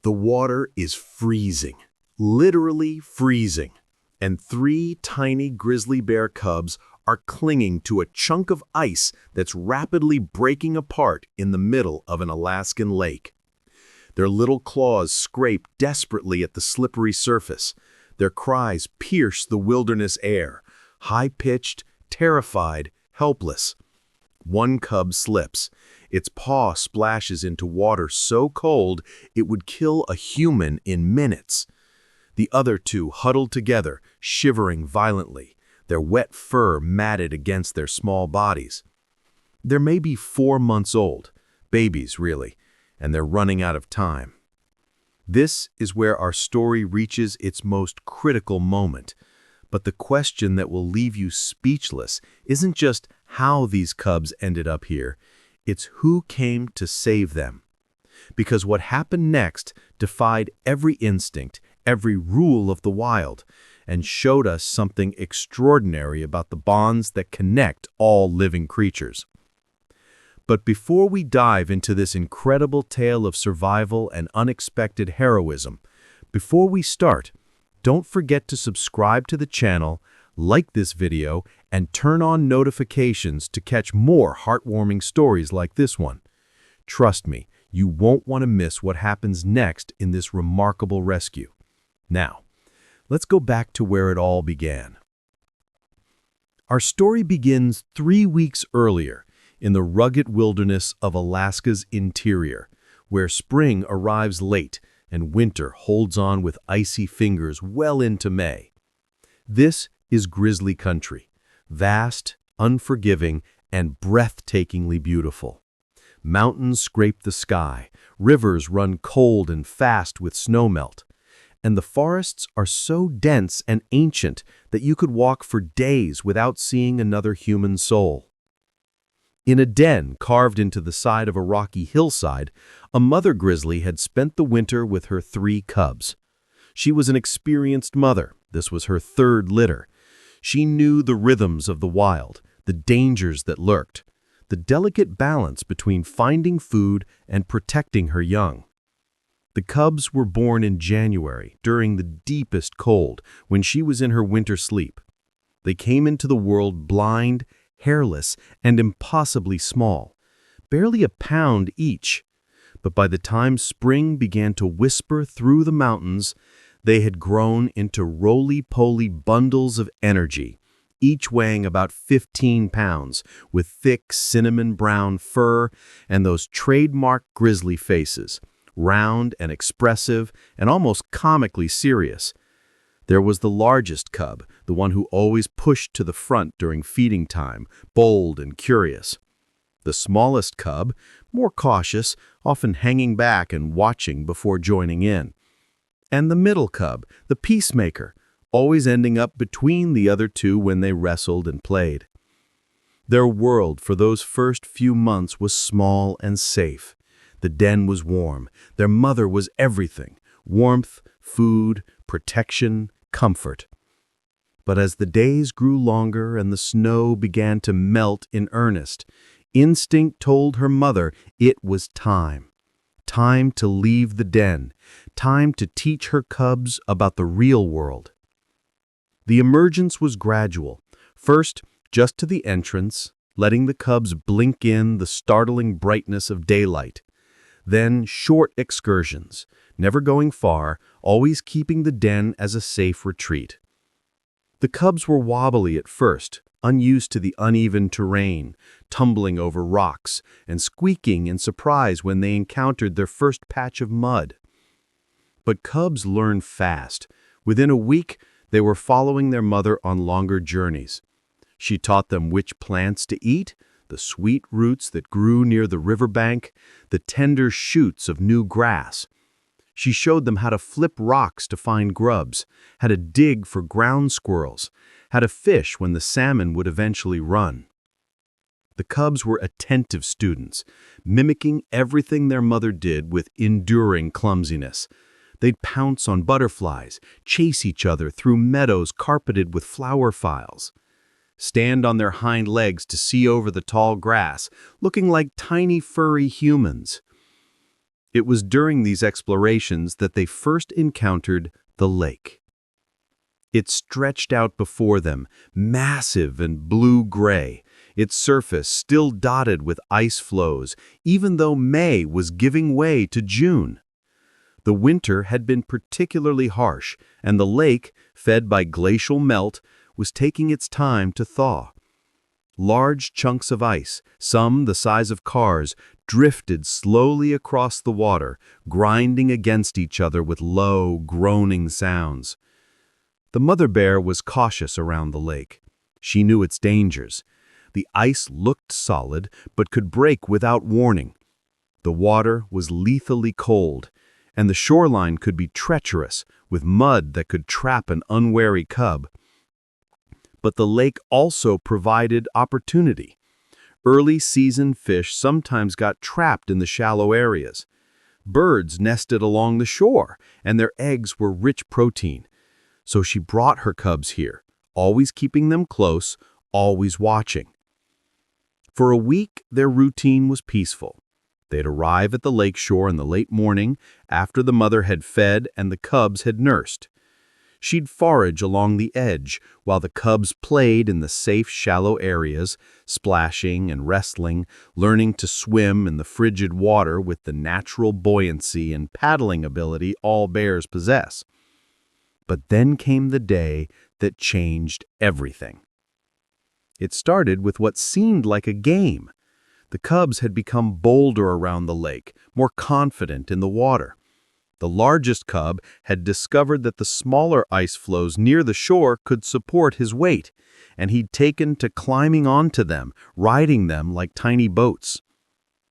The water is freezing, literally freezing, and three tiny grizzly bear cubs are clinging to a chunk of ice that's rapidly breaking apart in the middle of an Alaskan lake. Their little claws scrape desperately at the slippery surface. Their cries pierce the wilderness air, high-pitched, terrified, helpless. One cub slips. Its paw splashes into water so cold it would kill a human in minutes. The other two huddled together, shivering violently, their wet fur matted against their small bodies. They're maybe 4 months old, babies really, and they're running out of time. This is where our story reaches its most critical moment. But the question that will leave you speechless isn't just how these cubs ended up here, it's who came to save them. Because what happened next defied every instinct, every rule of the wild, and showed us something extraordinary about the bonds that connect all living creatures. But before we dive into this incredible tale of survival and unexpected heroism, before we start, don't forget to subscribe to the channel, like this video, and turn on notifications to catch more heartwarming stories like this one. Trust me, you won't want to miss what happens next in this remarkable rescue. Now, let's go back to where it all began. Our story begins 3 weeks earlier in the rugged wilderness of Alaska's interior, where spring arrives late and winter holds on with icy fingers well into May. This is Grizzly country, vast, unforgiving, and breathtakingly beautiful. Mountains scrape the sky, rivers run cold and fast with snowmelt, and the forests are so dense and ancient that you could walk for days without seeing another human soul. In a den carved into the side of a rocky hillside, a mother grizzly had spent the winter with her 3 cubs. She was an experienced mother. This was her 3rd litter. She knew the rhythms of the wild, the dangers that lurked, the delicate balance between finding food and protecting her young. The cubs were born in January, during the deepest cold, when she was in her winter sleep. They came into the world blind, hairless, and impossibly small, barely a pound each. But by the time spring began to whisper through the mountains, they had grown into roly-poly bundles of energy, each weighing about 15 pounds, with thick cinnamon-brown fur and those trademark grizzly faces, round and expressive and almost comically serious. There was the largest cub, the one who always pushed to the front during feeding time, bold and curious. The smallest cub, more cautious, often hanging back and watching before joining in. And the middle cub, the peacemaker, always ending up between the other two when they wrestled and played. Their world for those first few months was small and safe. The den was warm. Their mother was everything: warmth, food, protection, comfort. But as the days grew longer and the snow began to melt in earnest, instinct told her mother it was time. Time to leave the den. Time to teach her cubs about the real world. The emergence was gradual. First, just to the entrance, letting the cubs blink in the startling brightness of daylight. Then short excursions, never going far, always keeping the den as a safe retreat. The cubs were wobbly at first, unused to the uneven terrain, tumbling over rocks and squeaking in surprise when they encountered their first patch of mud. But cubs learn fast. Within a week, they were following their mother on longer journeys. She taught them which plants to eat, the sweet roots that grew near the riverbank, the tender shoots of new grass. She showed them how to flip rocks to find grubs, how to dig for ground squirrels, how to fish when the salmon would eventually run. The cubs were attentive students, mimicking everything their mother did with enduring clumsiness. They'd pounce on butterflies, chase each other through meadows carpeted with flower files, stand on their hind legs to see over the tall grass, looking like tiny furry humans. It was during these explorations that they first encountered the lake. It stretched out before them, massive and blue-gray, its surface still dotted with ice floes, even though May was giving way to June. The winter had been particularly harsh, and the lake, fed by glacial melt, was taking its time to thaw. Large chunks of ice, some the size of cars, drifted slowly across the water, grinding against each other with low, groaning sounds. The mother bear was cautious around the lake. She knew its dangers. The ice looked solid, but could break without warning. The water was lethally cold, and the shoreline could be treacherous, with mud that could trap an unwary cub. But the lake also provided opportunity. Early season fish sometimes got trapped in the shallow areas. Birds nested along the shore, and their eggs were rich protein. So she brought her cubs here, always keeping them close, always watching. For a week, their routine was peaceful. They'd arrive at the lake shore in the late morning, after the mother had fed and the cubs had nursed. She'd forage along the edge, while the cubs played in the safe, shallow areas, splashing and wrestling, learning to swim in the frigid water with the natural buoyancy and paddling ability all bears possess. But then came the day that changed everything. It started with what seemed like a game. The cubs had become bolder around the lake, more confident in the water. The largest cub had discovered that the smaller ice floes near the shore could support his weight, and he'd taken to climbing onto them, riding them like tiny boats.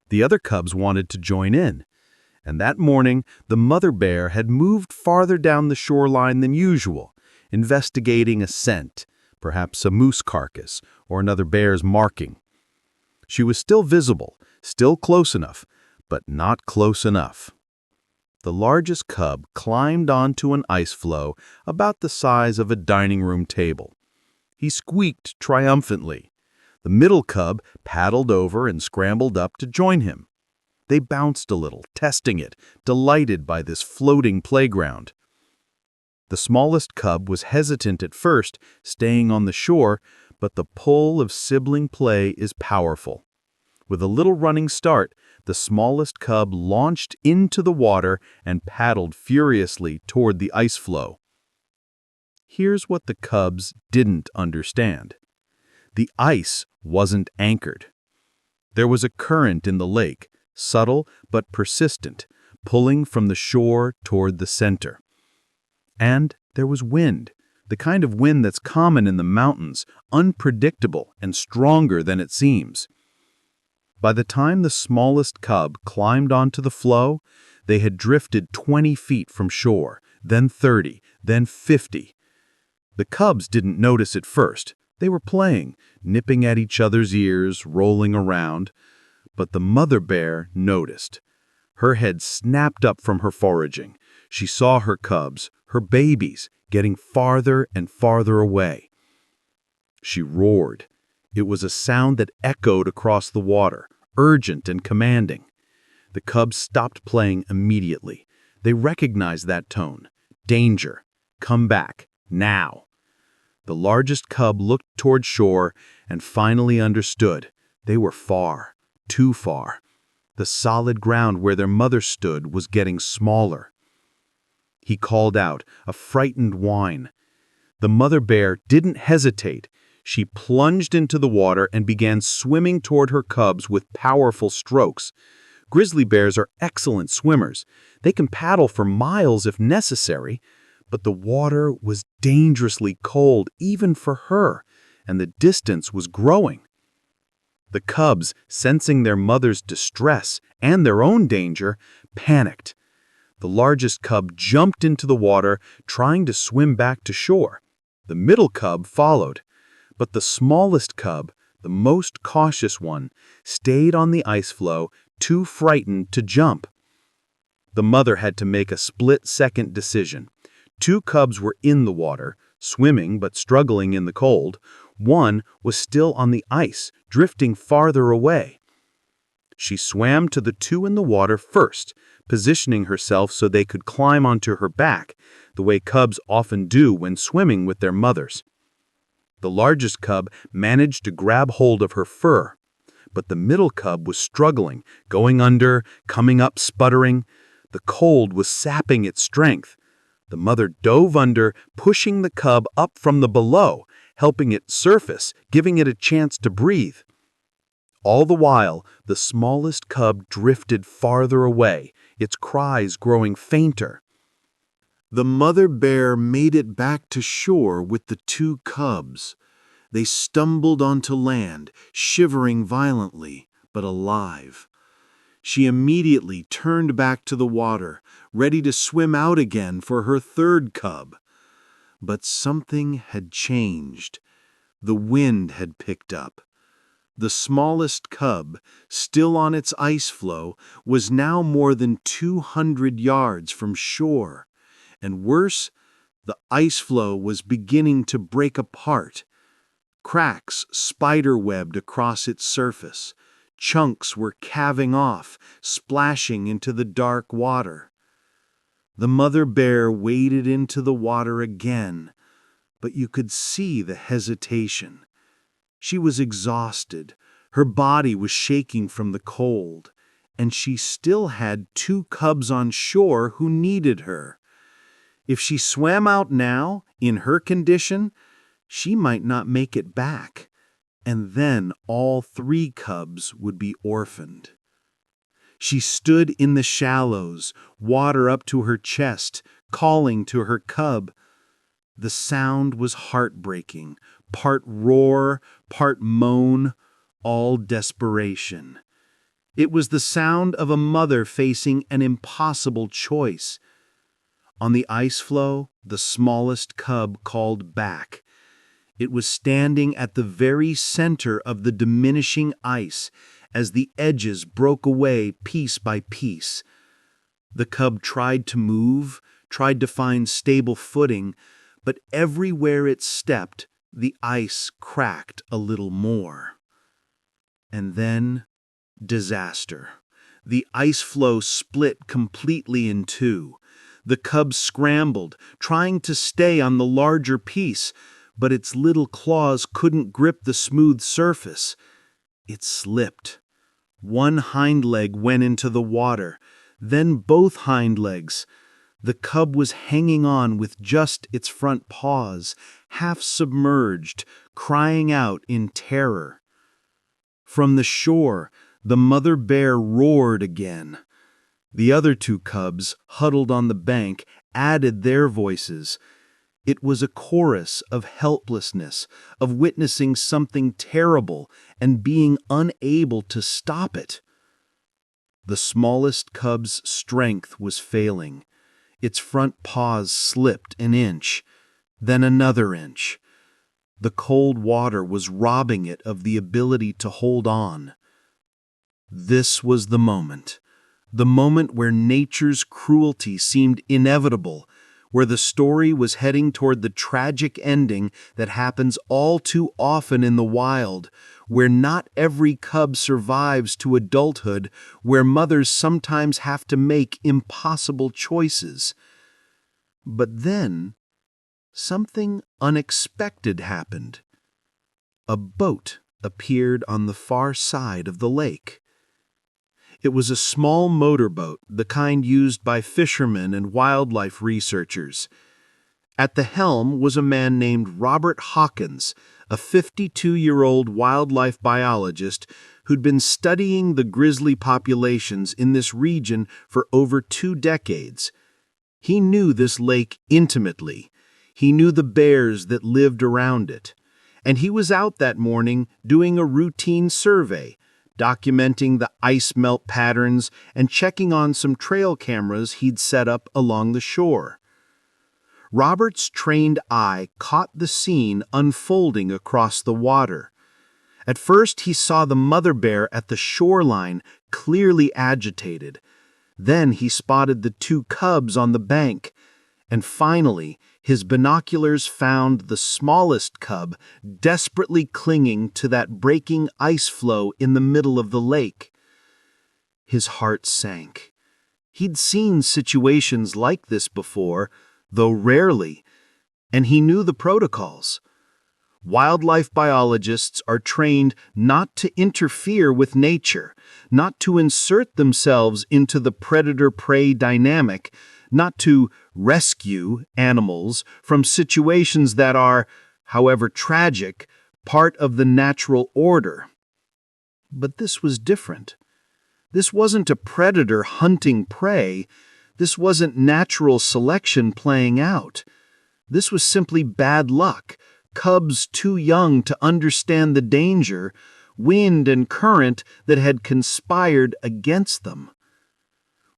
The other cubs wanted to join in. And that morning, the mother bear had moved farther down the shoreline than usual, investigating a scent, perhaps a moose carcass or another bear's marking. She was still visible, still close enough, but not close enough. The largest cub climbed onto an ice floe about the size of a dining room table. He squeaked triumphantly. The middle cub paddled over and scrambled up to join him. They bounced a little, testing it, delighted by this floating playground. The smallest cub was hesitant at first, staying on the shore, but the pull of sibling play is powerful. With a little running start, the smallest cub launched into the water and paddled furiously toward the ice floe. Here's what the cubs didn't understand. The ice wasn't anchored. There was a current in the lake, subtle but persistent, pulling from the shore toward the center. And there was wind, the kind of wind that's common in the mountains, unpredictable and stronger than it seems. By the time the smallest cub climbed onto the floe, they had drifted 20 feet from shore, then 30, then 50. The cubs didn't notice at first. They were playing, nipping at each other's ears, rolling around. But the mother bear noticed. Her head snapped up from her foraging. She saw her cubs, her babies, getting farther and farther away. She roared. It was a sound that echoed across the water, urgent and commanding. The cubs stopped playing immediately. They recognized that tone. Danger. Come back. Now. The largest cub looked toward shore and finally understood. They were far. Too far. The solid ground where their mother stood was getting smaller. He called out, a frightened whine. The mother bear didn't hesitate. She plunged into the water and began swimming toward her cubs with powerful strokes. Grizzly bears are excellent swimmers. They can paddle for miles if necessary, but the water was dangerously cold even for her, and the distance was growing. The cubs, sensing their mother's distress and their own danger, panicked. The largest cub jumped into the water, trying to swim back to shore. The middle cub followed. But the smallest cub, the most cautious one, stayed on the ice floe, too frightened to jump. The mother had to make a split-second decision. 2 cubs were in the water, swimming but struggling in the cold. One was still on the ice, drifting farther away. She swam to the two in the water first, positioning herself so they could climb onto her back, the way cubs often do when swimming with their mothers. The largest cub managed to grab hold of her fur, but the middle cub was struggling, going under, coming up sputtering. The cold was sapping its strength. The mother dove under, pushing the cub up from the below, helping it surface, giving it a chance to breathe. All the while, the smallest cub drifted farther away, its cries growing fainter. The mother bear made it back to shore with the two cubs. They stumbled onto land, shivering violently, but alive. She immediately turned back to the water, ready to swim out again for her third cub. But something had changed. The wind had picked up. The smallest cub, still on its ice floe, was now more than 200 yards from shore. And worse, the ice floe was beginning to break apart. Cracks spider-webbed across its surface. Chunks were calving off, splashing into the dark water. The mother bear waded into the water again, but you could see the hesitation. She was exhausted, her body was shaking from the cold, and she still had two cubs on shore who needed her. If she swam out now, in her condition, she might not make it back, and then all three cubs would be orphaned. She stood in the shallows, water up to her chest, calling to her cub. The sound was heartbreaking, part roar, part moan, all desperation. It was the sound of a mother facing an impossible choice. On the ice floe, the smallest cub called back. It was standing at the very center of the diminishing ice as the edges broke away piece by piece. The cub tried to move, tried to find stable footing, but everywhere it stepped, the ice cracked a little more. And then, disaster. The ice floe split completely in two. The cub scrambled, trying to stay on the larger piece, but its little claws couldn't grip the smooth surface. It slipped. One hind leg went into the water, then both hind legs. The cub was hanging on with just its front paws, half submerged, crying out in terror. From the shore, the mother bear roared again. The other two cubs, huddled on the bank, added their voices. It was a chorus of helplessness, of witnessing something terrible and being unable to stop it. The smallest cub's strength was failing. Its front paws slipped an inch, then another inch. The cold water was robbing it of the ability to hold on. This was the moment where nature's cruelty seemed inevitable, where the story was heading toward the tragic ending that happens all too often in the wild, where not every cub survives to adulthood, where mothers sometimes have to make impossible choices. But then, something unexpected happened. A boat appeared on the far side of the lake. It was a small motorboat, the kind used by fishermen and wildlife researchers. At the helm was a man named Robert Hawkins, a 52-year-old wildlife biologist who'd been studying the grizzly populations in this region for over 2 decades. He knew this lake intimately. He knew the bears that lived around it. And he was out that morning doing a routine survey, documenting the ice melt patterns and checking on some trail cameras he'd set up along the shore. Robert's trained eye caught the scene unfolding across the water. At first he saw the mother bear at the shoreline, clearly agitated. Then he spotted the 2 cubs on the bank. And finally, his binoculars found the smallest cub desperately clinging to that breaking ice floe in the middle of the lake. His heart sank. He'd seen situations like this before, though rarely, and he knew the protocols. Wildlife biologists are trained not to interfere with nature, not to insert themselves into the predator-prey dynamic, not to rescue animals from situations that are, however tragic, part of the natural order. But this was different. This wasn't a predator hunting prey. This wasn't natural selection playing out. This was simply bad luck. Cubs too young to understand the danger, wind and current that had conspired against them.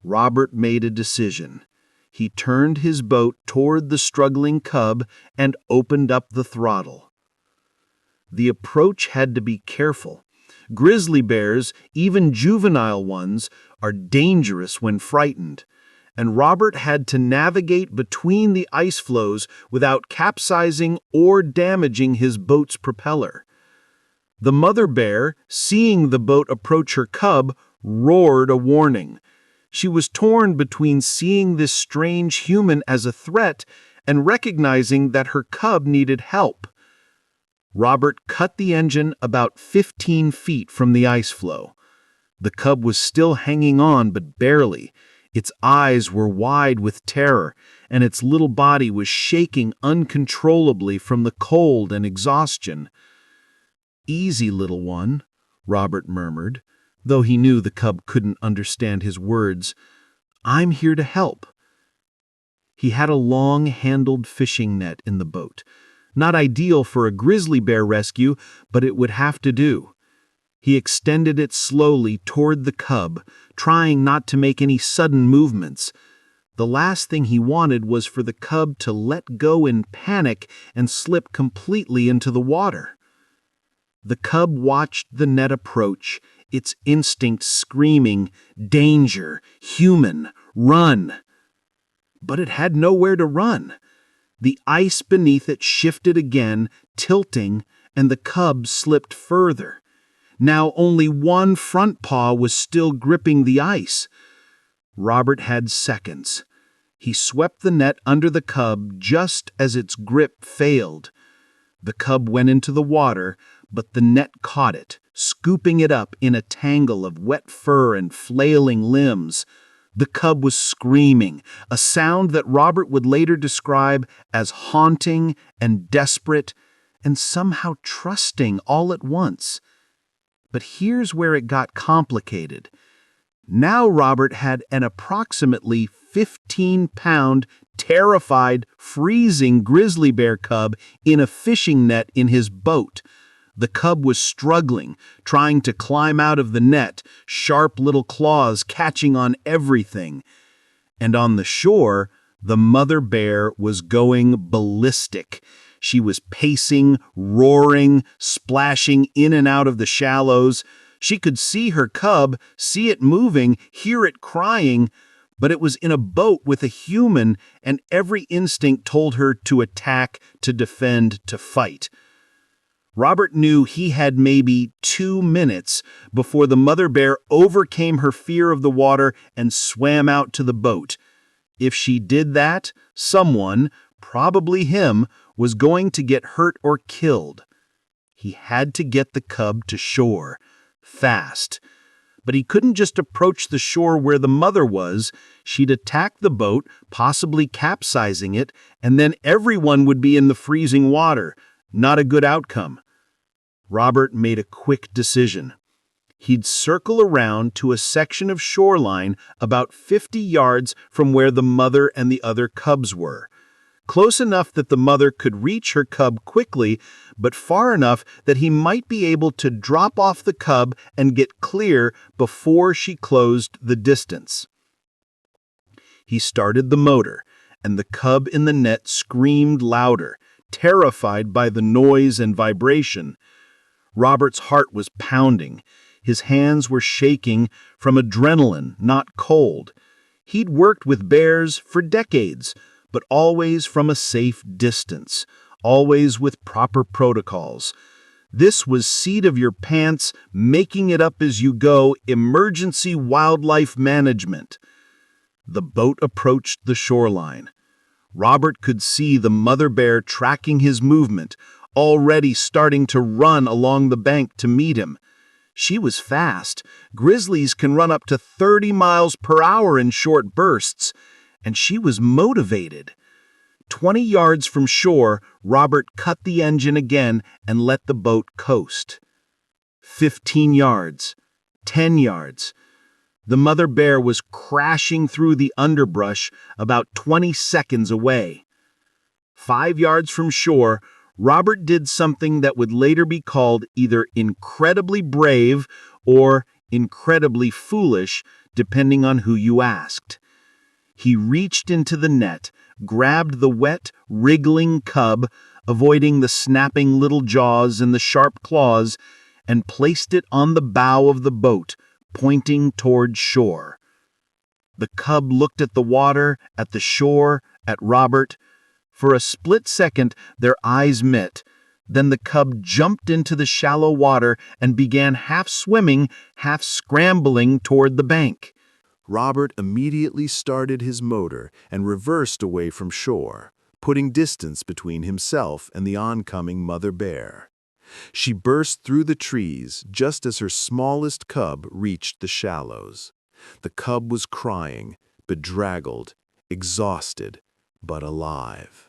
Robert made a decision. He turned his boat toward the struggling cub and opened up the throttle. The approach had to be careful. Grizzly bears, even juvenile ones, are dangerous when frightened, and Robert had to navigate between the ice floes without capsizing or damaging his boat's propeller. The mother bear, seeing the boat approach her cub, roared a warning. She was torn between seeing this strange human as a threat and recognizing that her cub needed help. Robert cut the engine about 15 feet from the ice floe. The cub was still hanging on, but barely. Its eyes were wide with terror, and its little body was shaking uncontrollably from the cold and exhaustion. "Easy, little one," Robert murmured, though he knew the cub couldn't understand his words. "I'm here to help." He had a long-handled fishing net in the boat. Not ideal for a grizzly bear rescue, but it would have to do. He extended it slowly toward the cub, trying not to make any sudden movements. The last thing he wanted was for the cub to let go in panic and slip completely into the water. The cub watched the net approach, its instinct screaming, "Danger! Human! Run!" But it had nowhere to run. The ice beneath it shifted again, tilting, and the cub slipped further. Now only one front paw was still gripping the ice. Robert had seconds. He swept the net under the cub just as its grip failed. The cub went into the water, but the net caught it, scooping it up in a tangle of wet fur and flailing limbs. The cub was screaming, a sound that Robert would later describe as haunting and desperate and somehow trusting all at once. But here's where it got complicated. Now Robert had an approximately 15-pound, terrified, freezing grizzly bear cub in a fishing net in his boat. The cub was struggling, trying to climb out of the net, sharp little claws catching on everything. And on the shore, the mother bear was going ballistic. She was pacing, roaring, splashing in and out of the shallows. She could see her cub, see it moving, hear it crying, but it was in a boat with a human, and every instinct told her to attack, to defend, to fight. Robert knew he had maybe 2 minutes before the mother bear overcame her fear of the water and swam out to the boat. If she did that, someone, probably him, was going to get hurt or killed. He had to get the cub to shore, fast. But he couldn't just approach the shore where the mother was. She'd attack the boat, possibly capsizing it, and then everyone would be in the freezing water. Not a good outcome. Robert made a quick decision. He'd circle around to a section of shoreline about 50 yards from where the mother and the other cubs were. Close enough that the mother could reach her cub quickly, but far enough that he might be able to drop off the cub and get clear before she closed the distance. He started the motor, and the cub in the net screamed louder, terrified by the noise and vibration. Robert's heart was pounding. His hands were shaking from adrenaline, not cold. He'd worked with bears for decades, but always from a safe distance, always with proper protocols. This was seat of your pants, making it up as you go, emergency wildlife management. The boat approached the shoreline. Robert could see the mother bear tracking his movement, already starting to run along the bank to meet him. She was fast. Grizzlies can run up to 30 miles per hour in short bursts, and she was motivated. 20 yards from shore, Robert cut the engine again and let the boat coast. 15 yards, 10 yards. The mother bear was crashing through the underbrush about 20 seconds away. 5 yards from shore, Robert did something that would later be called either incredibly brave or incredibly foolish, depending on who you asked. He reached into the net, grabbed the wet, wriggling cub, avoiding the snapping little jaws and the sharp claws, and placed it on the bow of the boat, pointing toward shore. The cub looked at the water, at the shore, at Robert. For a split second, their eyes met. Then the cub jumped into the shallow water and began half swimming, half scrambling toward the bank. Robert immediately started his motor and reversed away from shore, putting distance between himself and the oncoming mother bear. She burst through the trees just as her smallest cub reached the shallows. The cub was crying, bedraggled, exhausted, but alive.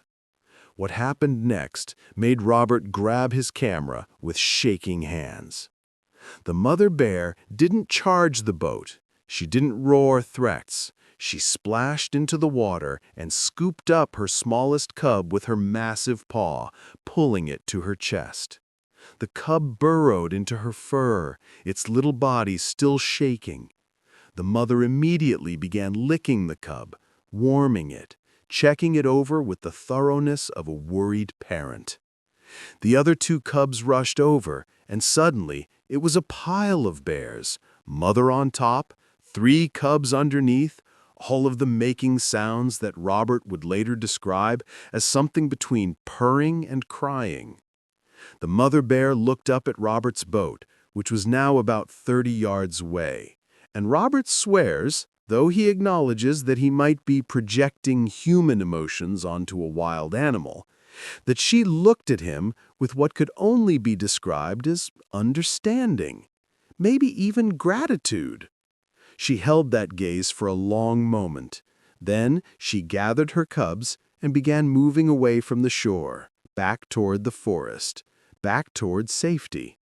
What happened next made Robert grab his camera with shaking hands. The mother bear didn't charge the boat. She didn't roar threats. She splashed into the water and scooped up her smallest cub with her massive paw, pulling it to her chest. The cub burrowed into her fur, its little body still shaking. The mother immediately began licking the cub, warming it, checking it over with the thoroughness of a worried parent. The other two cubs rushed over, and suddenly it was a pile of bears, mother on top, 3 cubs underneath, all of them making sounds that Robert would later describe as something between purring and crying. The mother bear looked up at Robert's boat, which was now about 30 yards away, and Robert swears, though he acknowledges that he might be projecting human emotions onto a wild animal, that she looked at him with what could only be described as understanding, maybe even gratitude. She held that gaze for a long moment. Then she gathered her cubs and began moving away from the shore, back toward the forest, back toward safety.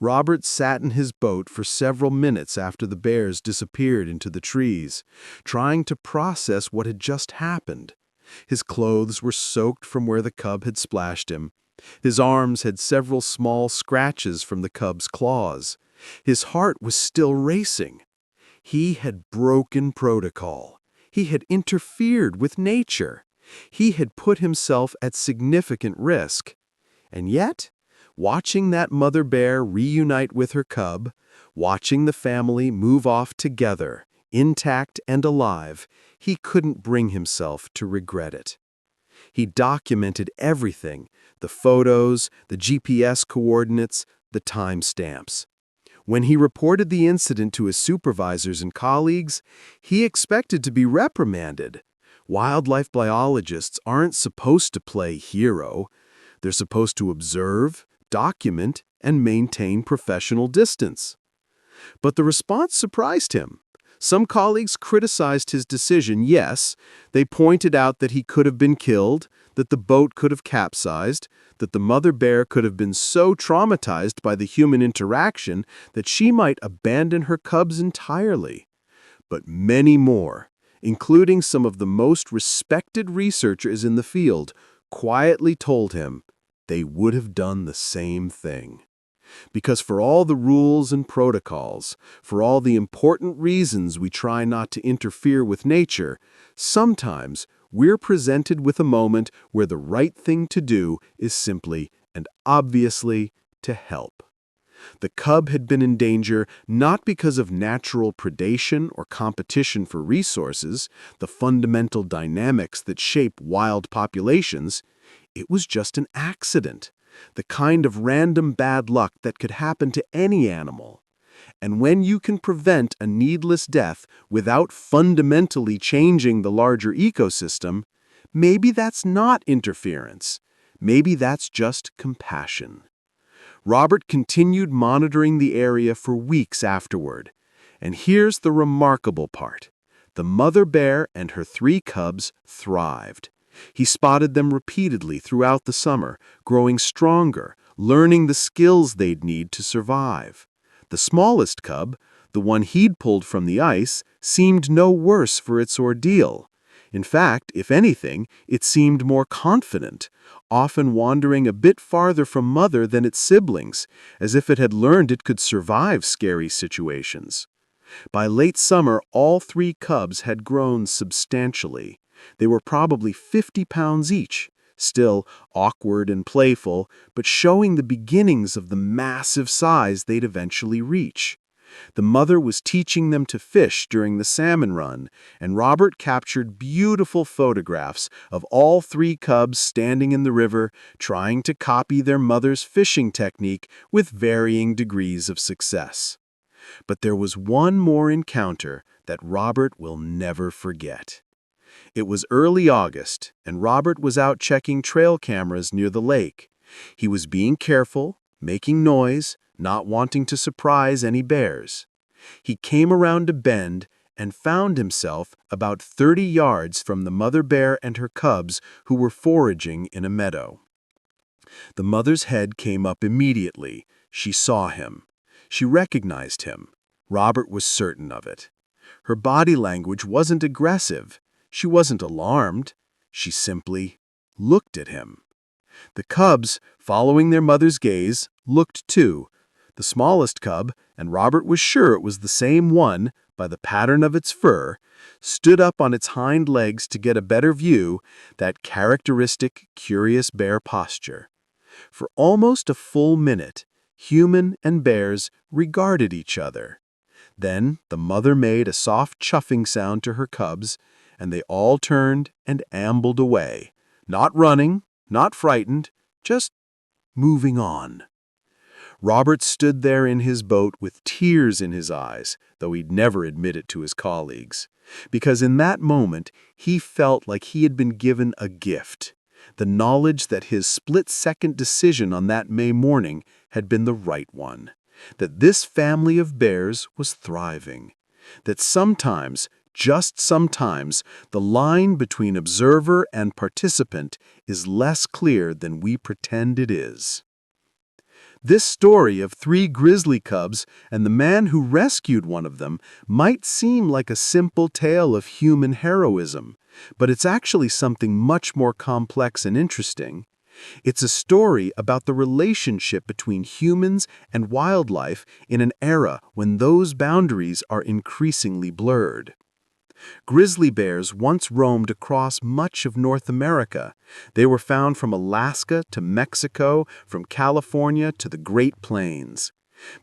Robert sat in his boat for several minutes after the bears disappeared into the trees, trying to process what had just happened. His clothes were soaked from where the cub had splashed him. His arms had several small scratches from the cub's claws. His heart was still racing. He had broken protocol. He had interfered with nature. He had put himself at significant risk. And yet, watching that mother bear reunite with her cub, watching the family move off together, intact and alive, he couldn't bring himself to regret it. He documented everything, the photos, the GPS coordinates, the timestamps. When he reported the incident to his supervisors and colleagues, he expected to be reprimanded. Wildlife biologists aren't supposed to play hero. They're supposed to observe, document, and maintain professional distance. But the response surprised him. Some colleagues criticized his decision, yes. They pointed out that he could have been killed, that the boat could have capsized, that the mother bear could have been so traumatized by the human interaction that she might abandon her cubs entirely. But many more, including some of the most respected researchers in the field, quietly told him they would have done the same thing. Because for all the rules and protocols, for all the important reasons we try not to interfere with nature, sometimes we're presented with a moment where the right thing to do is simply and obviously to help. The cub had been in danger not because of natural predation or competition for resources, the fundamental dynamics that shape wild populations. It was just an accident. the kind of random bad luck that could happen to any animal. And when you can prevent a needless death without fundamentally changing the larger ecosystem, maybe that's not interference. Maybe that's just compassion. Robert continued monitoring the area for weeks afterward. And here's the remarkable part. The mother bear and her 3 cubs thrived. He spotted them repeatedly throughout the summer, growing stronger, learning the skills they'd need to survive. The smallest cub, the one he'd pulled from the ice, seemed no worse for its ordeal. In fact, if anything, it seemed more confident, often wandering a bit farther from mother than its siblings, as if it had learned it could survive scary situations. By late summer, all 3 cubs had grown substantially. They were probably 50 pounds each, still awkward and playful, but showing the beginnings of the massive size they'd eventually reach. The mother was teaching them to fish during the salmon run, and Robert captured beautiful photographs of all 3 cubs standing in the river, trying to copy their mother's fishing technique with varying degrees of success. But there was one more encounter that Robert will never forget. It was early August, and Robert was out checking trail cameras near the lake. He was being careful, making noise, not wanting to surprise any bears. He came around a bend and found himself about 30 yards from the mother bear and her cubs who were foraging in a meadow. The mother's head came up immediately. She saw him. She recognized him. Robert was certain of it. Her body language wasn't aggressive. She wasn't alarmed. She simply looked at him. The cubs, following their mother's gaze, looked too. The smallest cub, and Robert was sure it was the same one by the pattern of its fur, stood up on its hind legs to get a better view, that characteristic, curious bear posture. For almost a full minute, human and bears regarded each other. Then the mother made a soft chuffing sound to her cubs, and they all turned and ambled away, not running, not frightened, just moving on. Robert stood there in his boat with tears in his eyes, though he'd never admit it to his colleagues, because in that moment he felt like he had been given a gift, the knowledge that his split-second decision on that May morning had been the right one, that this family of bears was thriving, that sometimes, just sometimes, the line between observer and participant is less clear than we pretend it is. This story of 3 grizzly cubs and the man who rescued one of them might seem like a simple tale of human heroism, but it's actually something much more complex and interesting. It's a story about the relationship between humans and wildlife in an era when those boundaries are increasingly blurred. Grizzly bears once roamed across much of North America. They were found from Alaska to Mexico, from California to the Great Plains.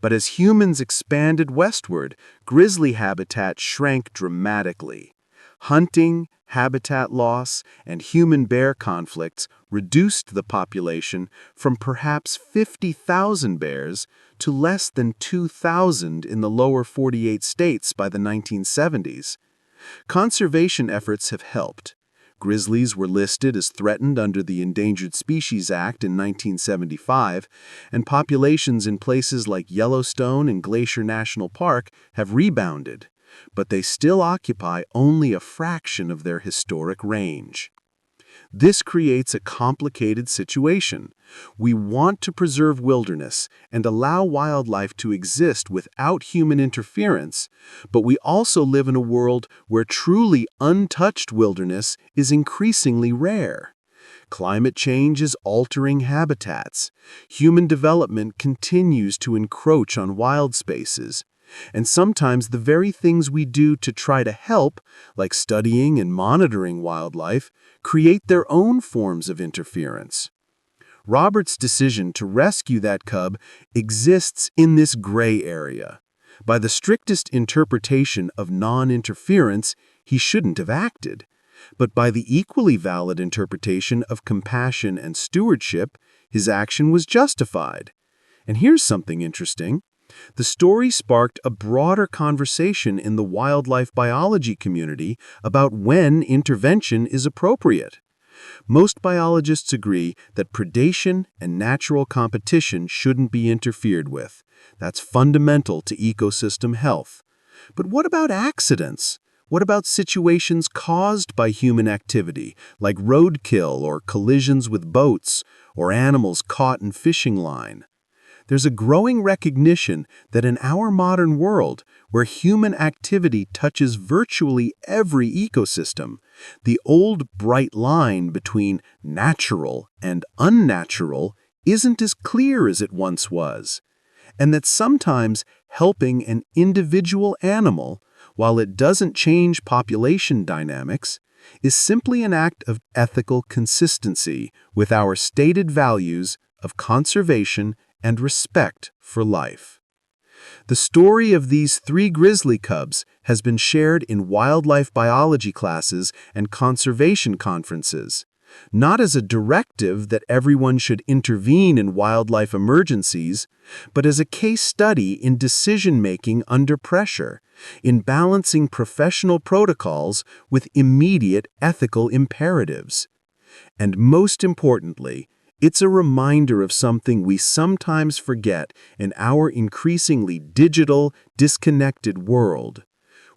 But as humans expanded westward, grizzly habitat shrank dramatically. Hunting, habitat loss, and human-bear conflicts reduced the population from perhaps 50,000 bears to less than 2,000 in the lower 48 states by the 1970s. Conservation efforts have helped. Grizzlies were listed as threatened under the Endangered Species Act in 1975, and populations in places like Yellowstone and Glacier National Park have rebounded, but they still occupy only a fraction of their historic range. This creates a complicated situation. We want to preserve wilderness and allow wildlife to exist without human interference, but we also live in a world where truly untouched wilderness is increasingly rare. Climate change is altering habitats. Human development continues to encroach on wild spaces. And sometimes the very things we do to try to help, like studying and monitoring wildlife, create their own forms of interference. Robert's decision to rescue that cub exists in this gray area. By the strictest interpretation of non-interference, he shouldn't have acted. But by the equally valid interpretation of compassion and stewardship, his action was justified. And here's something interesting. The story sparked a broader conversation in the wildlife biology community about when intervention is appropriate. Most biologists agree that predation and natural competition shouldn't be interfered with. That's fundamental to ecosystem health. But what about accidents? What about situations caused by human activity, like roadkill or collisions with boats, or animals caught in fishing line? There's a growing recognition that in our modern world, where human activity touches virtually every ecosystem, the old bright line between natural and unnatural isn't as clear as it once was, and that sometimes helping an individual animal, while it doesn't change population dynamics, is simply an act of ethical consistency with our stated values of conservation and respect for life. The story of these 3 grizzly cubs has been shared in wildlife biology classes and conservation conferences, not as a directive that everyone should intervene in wildlife emergencies, but as a case study in decision-making under pressure, in balancing professional protocols with immediate ethical imperatives. And most importantly, it's a reminder of something we sometimes forget in our increasingly digital, disconnected world.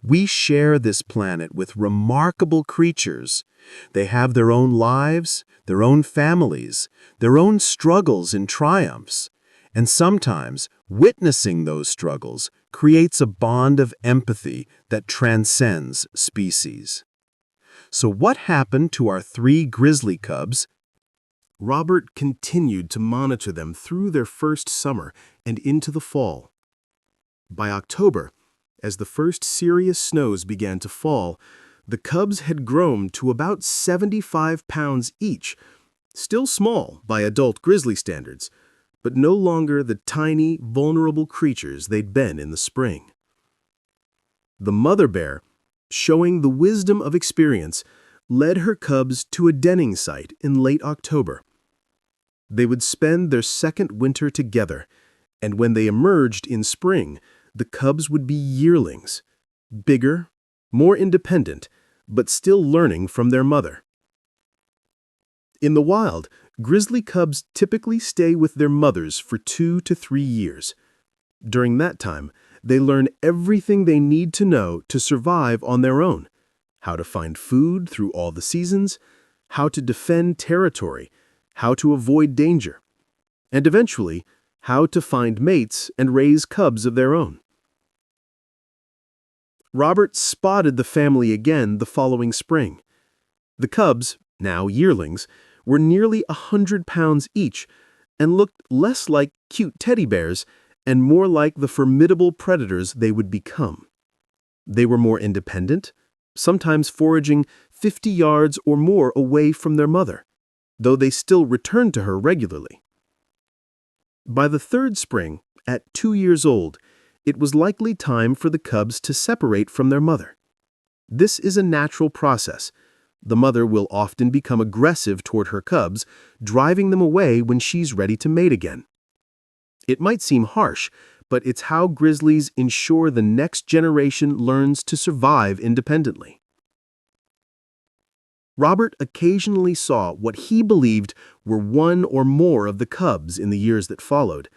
We share this planet with remarkable creatures. They have their own lives, their own families, their own struggles and triumphs. And sometimes, witnessing those struggles creates a bond of empathy that transcends species. So what happened to our 3 grizzly cubs? Robert continued to monitor them through their first summer and into the fall. By October, as the first serious snows began to fall, the cubs had grown to about 75 pounds each, still small by adult grizzly standards, but no longer the tiny, vulnerable creatures they'd been in the spring. The mother bear, showing the wisdom of experience, led her cubs to a denning site in late October. They would spend their second winter together, and when they emerged in spring, the cubs would be yearlings, bigger, more independent, but still learning from their mother. In the wild, grizzly cubs typically stay with their mothers for 2 to 3 years. During that time, they learn everything they need to know to survive on their own: how to find food through all the seasons, how to defend territory, how to avoid danger, and eventually, how to find mates and raise cubs of their own. Robert spotted the family again the following spring. The cubs, now yearlings, were nearly 100 pounds each and looked less like cute teddy bears and more like the formidable predators they would become. They were more independent, sometimes foraging 50 yards or more away from their mother, though they still returned to her regularly. By the 3rd spring, at 2 years old, it was likely time for the cubs to separate from their mother. This is a natural process. The mother will often become aggressive toward her cubs, driving them away when she's ready to mate again. It might seem harsh, but it's how grizzlies ensure the next generation learns to survive independently. Robert occasionally saw what he believed were one or more of the cubs in the years that followed,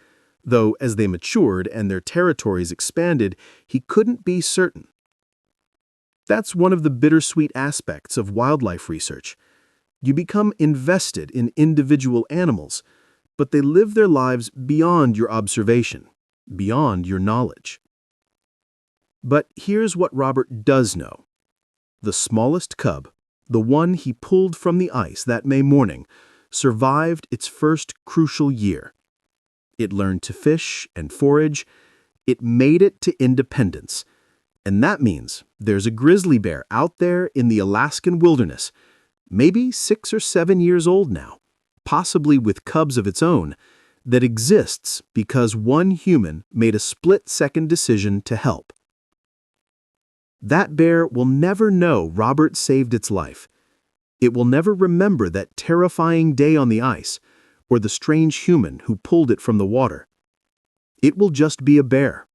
though as they matured and their territories expanded, he couldn't be certain. That's one of the bittersweet aspects of wildlife research. You become invested in individual animals, but they live their lives beyond your observation, beyond your knowledge. But here's what Robert does know. The smallest cub, the one he pulled from the ice that May morning, survived its first crucial year. It learned to fish and forage. It made it to independence. And that means there's a grizzly bear out there in the Alaskan wilderness, maybe 6 or 7 years old now, possibly with cubs of its own, that exists because one human made a split-second decision to help. That bear will never know Robert saved its life. It will never remember that terrifying day on the ice, or the strange human who pulled it from the water. It will just be a bear,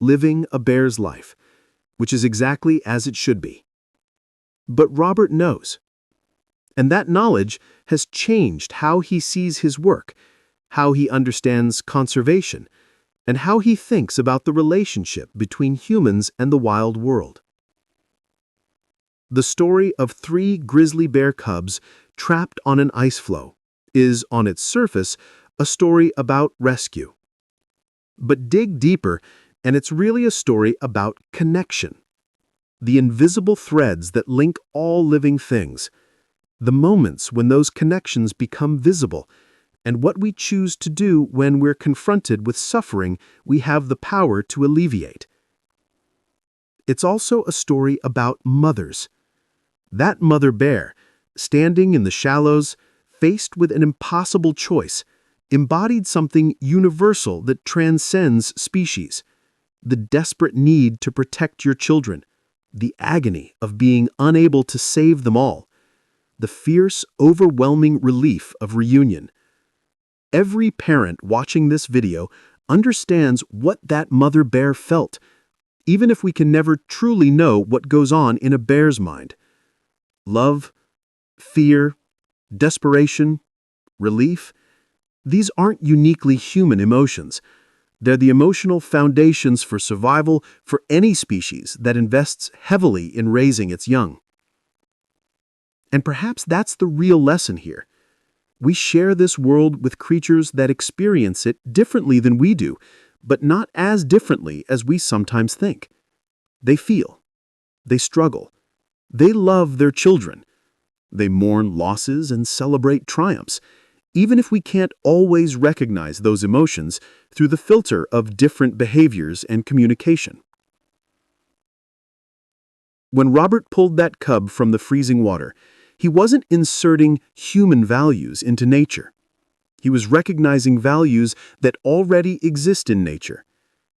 living a bear's life, which is exactly as it should be. But Robert knows. And that knowledge has changed how he sees his work, how he understands conservation, and how he thinks about the relationship between humans and the wild world. The story of 3 grizzly bear cubs trapped on an ice floe is, on its surface, a story about rescue. But dig deeper, and it's really a story about connection. The invisible threads that link all living things, the moments when those connections become visible, and what we choose to do when we're confronted with suffering we have the power to alleviate. It's also a story about mothers. That mother bear, standing in the shallows, faced with an impossible choice, embodied something universal that transcends species: the desperate need to protect your children, the agony of being unable to save them all, the fierce, overwhelming relief of reunion. Every parent watching this video understands what that mother bear felt, even if we can never truly know what goes on in a bear's mind. Love, fear, desperation, relief, these aren't uniquely human emotions. They're the emotional foundations for survival for any species that invests heavily in raising its young. And perhaps that's the real lesson here. We share this world with creatures that experience it differently than we do, but not as differently as we sometimes think. They feel. They struggle. They love their children. They mourn losses and celebrate triumphs, even if we can't always recognize those emotions through the filter of different behaviors and communication. When Robert pulled that cub from the freezing water, he wasn't inserting human values into nature. He was recognizing values that already exist in nature: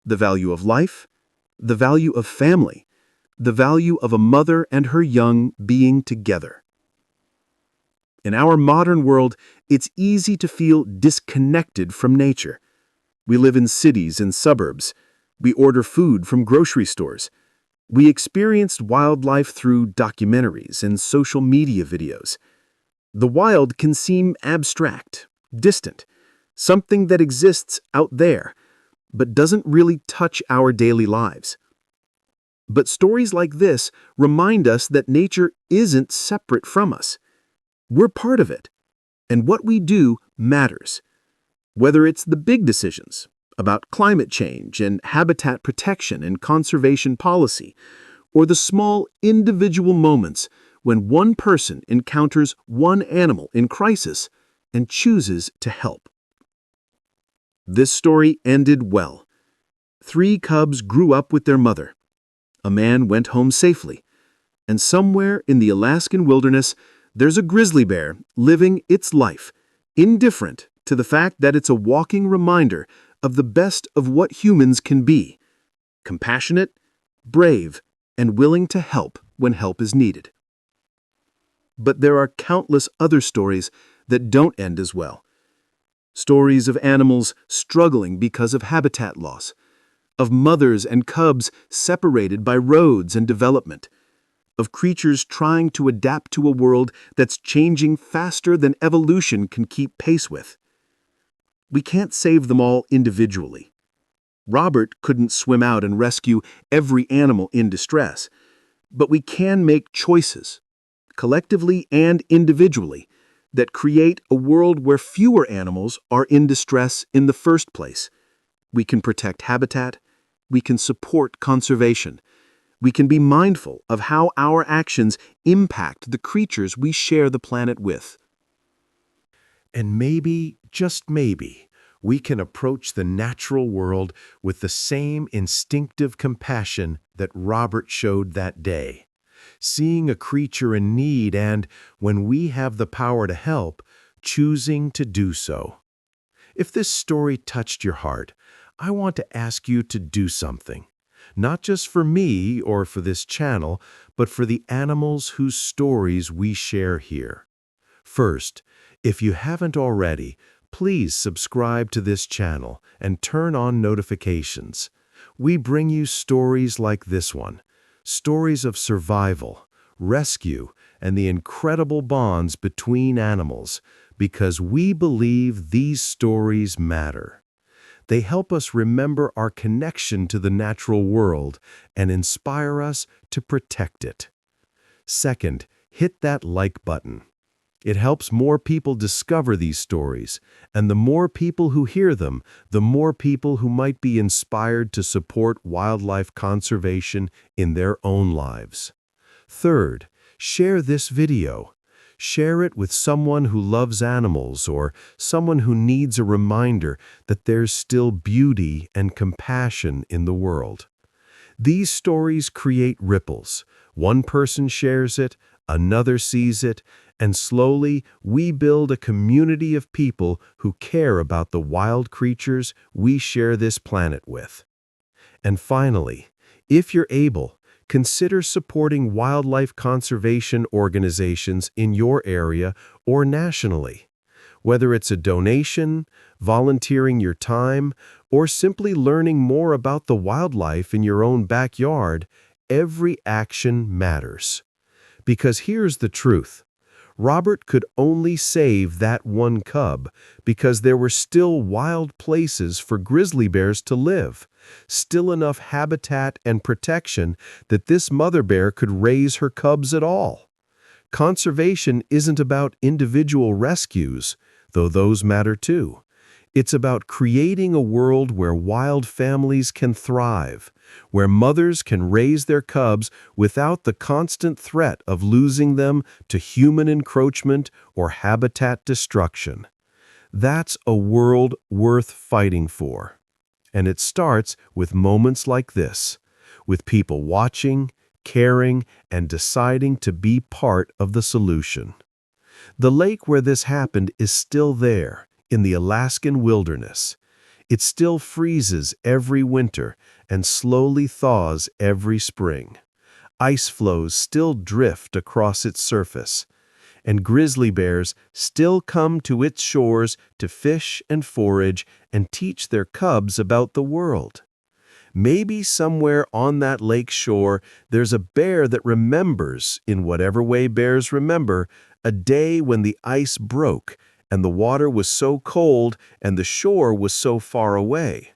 the value of life, the value of family, the value of a mother and her young being together. In our modern world, it's easy to feel disconnected from nature. We live in cities and suburbs. We order food from grocery stores. We experienced wildlife through documentaries and social media videos. The wild can seem abstract, distant, something that exists out there, but doesn't really touch our daily lives. But stories like this remind us that nature isn't separate from us. We're part of it, and what we do matters. Whether it's the big decisions about climate change and habitat protection and conservation policy, or the small individual moments when one person encounters one animal in crisis and chooses to help. This story ended well. 3 cubs grew up with their mother. A man went home safely, and somewhere in the Alaskan wilderness, there's a grizzly bear living its life, indifferent to the fact that it's a walking reminder of the best of what humans can be: compassionate, brave, and willing to help when help is needed. But there are countless other stories that don't end as well. Stories of animals struggling because of habitat loss, of mothers and cubs separated by roads and development, of creatures trying to adapt to a world that's changing faster than evolution can keep pace with. We can't save them all individually. Robert couldn't swim out and rescue every animal in distress, but we can make choices, collectively and individually, that create a world where fewer animals are in distress in the first place. We can protect habitat. We can support conservation. We can be mindful of how our actions impact the creatures we share the planet with. And maybe, just maybe, we can approach the natural world with the same instinctive compassion that Robert showed that day, seeing a creature in need and, when we have the power to help, choosing to do so. If this story touched your heart, I want to ask you to do something, not just for me or for this channel, but for the animals whose stories we share here. First, if you haven't already, Please subscribe to this channel and turn on notifications. We bring you stories like this one, stories of survival, rescue, and the incredible bonds between animals, because we believe these stories matter. They help us remember our connection to the natural world and inspire us to protect it. Second, hit that like button. It helps more people discover these stories, and the more people who hear them, the more people who might be inspired to support wildlife conservation in their own lives. Third, share this video. Share it with someone who loves animals or someone who needs a reminder that there's still beauty and compassion in the world. These stories create ripples. One person shares it, another sees it, and slowly we build a community of people who care about the wild creatures we share this planet with. And finally, if you're able, consider supporting wildlife conservation organizations in your area or nationally. Whether it's a donation, volunteering your time, or simply learning more about the wildlife in your own backyard, every action matters. Because here's the truth. Robert could only save that one cub because there were still wild places for grizzly bears to live, still enough habitat and protection that this mother bear could raise her cubs at all. Conservation isn't about individual rescues, though those matter too. It's about creating a world where wild families can thrive, where mothers can raise their cubs without the constant threat of losing them to human encroachment or habitat destruction. That's a world worth fighting for. And it starts with moments like this, with people watching, caring, and deciding to be part of the solution. The lake where this happened is still there, in the Alaskan wilderness. It still freezes every winter and slowly thaws every spring. Ice floes still drift across its surface, and grizzly bears still come to its shores to fish and forage and teach their cubs about the world. Maybe somewhere on that lake shore there's a bear that remembers, in whatever way bears remember, a day when the ice broke and the water was so cold and the shore was so far away.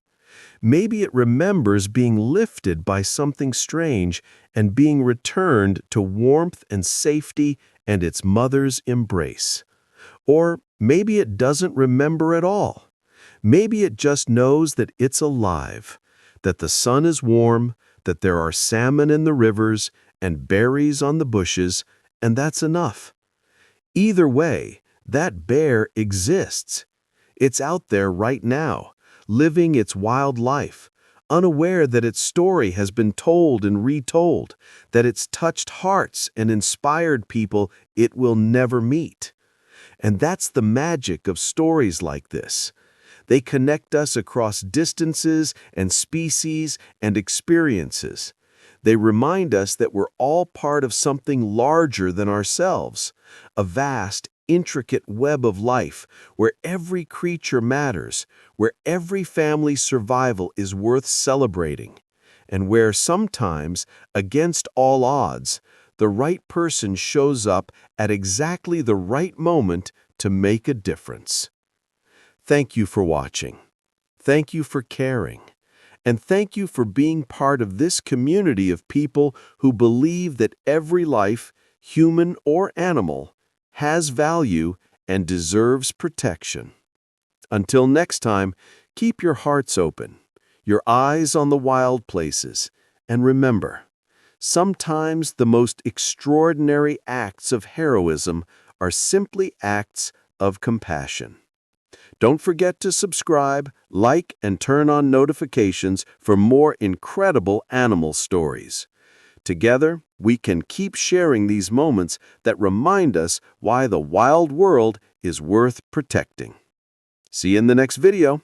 Maybe it remembers being lifted by something strange and being returned to warmth and safety and its mother's embrace. Or maybe it doesn't remember at all. Maybe it just knows that it's alive, that the sun is warm, that there are salmon in the rivers and berries on the bushes, and that's enough. Either way, that bear exists. It's out there right now, living its wild life, unaware that its story has been told and retold, that it's touched hearts and inspired people it will never meet. And that's the magic of stories like this. They connect us across distances and species and experiences. They remind us that we're all part of something larger than ourselves, a vast, intricate web of life where every creature matters, where every family's survival is worth celebrating, and where sometimes, against all odds, the right person shows up at exactly the right moment to make a difference. Thank you for watching. Thank you for caring. And thank you for being part of this community of people who believe that every life, human or animal, has value and deserves protection. Until next time, keep your hearts open, your eyes on the wild places, and remember, sometimes the most extraordinary acts of heroism are simply acts of compassion. Don't forget to subscribe, like, and turn on notifications for more incredible animal stories. Together, we can keep sharing these moments that remind us why the wild world is worth protecting. See you in the next video.